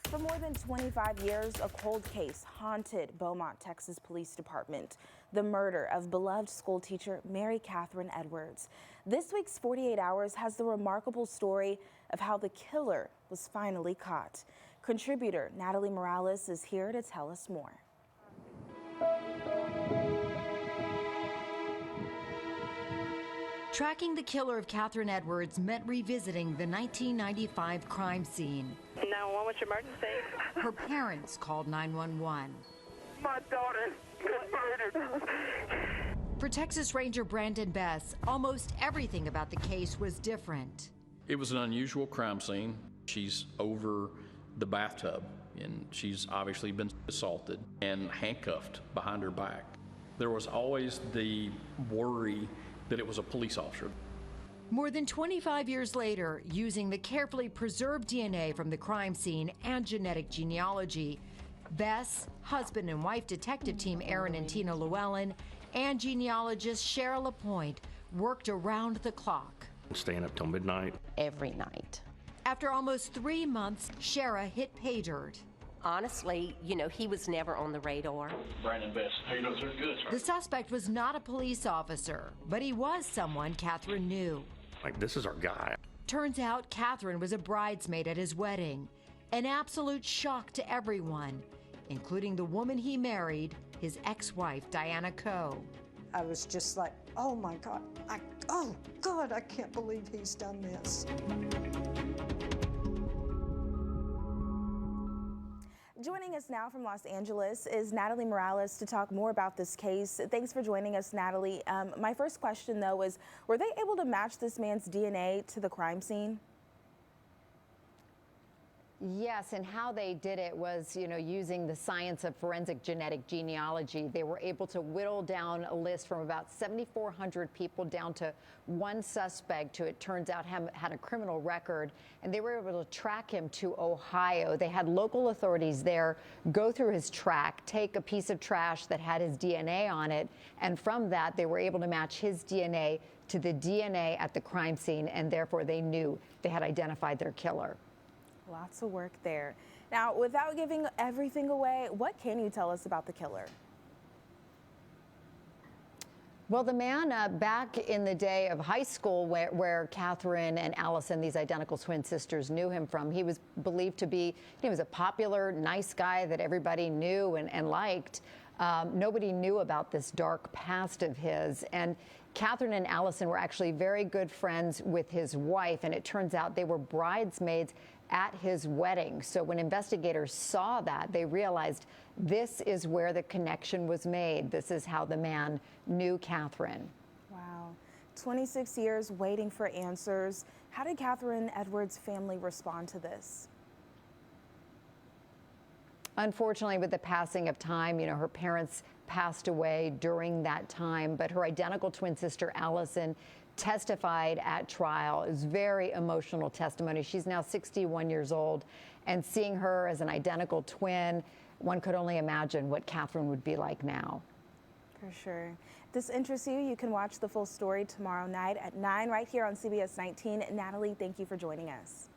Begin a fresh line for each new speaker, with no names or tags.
For more than 25 years, a cold case haunted Beaumont, Texas Police Department. The murder of beloved schoolteacher Mary Catherine Edwards. This week's 48 Hours has the remarkable story of how the killer was finally caught. Contributor Natalie Morales is here to tell us more.
Tracking the killer of Catherine Edwards meant revisiting the 1995 crime scene.
911, what's your emergency?
Her parents called 911.
My daughter got murdered.
For Texas Ranger Brandon Bess, almost everything about the case was different.
It was an unusual crime scene. She's over the bathtub, and she's obviously been assaulted and handcuffed behind her back. There was always the worry that it was a police officer.
More than 25 years later, using the carefully preserved DNA from the crime scene and genetic genealogy, Bess, husband and wife detective team Aaron and Tina Llewellyn, and genealogist Cheryl LaPointe worked around the clock.
Staying up till midnight.
Every night.
After almost 3 months, Shara hit pay dirt.
Honestly, he was never on the radar.
Brandon Bess, how you doing, sir? Good, sir.
The suspect was not a police officer, but he was someone Catherine knew.
Like, this is our guy.
Turns out Catherine was a bridesmaid at his wedding. An absolute shock to everyone, including the woman he married, his ex-wife, Diana Coe.
I was just like, oh my God, oh God, I can't believe he's done this.
Joining us now from Los Angeles is Natalie Morales to talk more about this case. Thanks for joining us, Natalie. My first question, though, is were they able to match this man's DNA to the crime scene?
Yes, and how they did it was, using the science of forensic genetic genealogy. They were able to whittle down a list from about 7,400 people down to one suspect who, it turns out, had a criminal record, and they were able to track him to Ohio. They had local authorities there go through his track, take a piece of trash that had his DNA on it, and from that, they were able to match his DNA to the DNA at the crime scene, and therefore they knew they had identified their killer.
Lots of work there. Now, without giving everything away, what can you tell us about the killer?
Well, the man back in the day of high school where Catherine and Allison, these identical twin sisters, knew him from, he was believed to be, he was a popular, nice guy that everybody knew and liked. Nobody knew about this dark past of his. And Catherine and Allison were actually very good friends with his wife, and it turns out they were bridesmaids at his wedding. So when investigators saw that, they realized this is where the connection was made. This is how the man knew Catherine.
Wow. 26 years waiting for answers. How did Catherine Edwards' family respond to this?
Unfortunately, with the passing of time, her parents passed away during that time, but her identical twin sister, Allison, testified at trial. It was very emotional testimony. She's now 61 years old, and seeing her as an identical twin, one could only imagine what Catherine would be like now.
For sure. If this interests you, you can watch the full story tomorrow night at 9 right here on CBS 19. Natalie, thank you for joining us.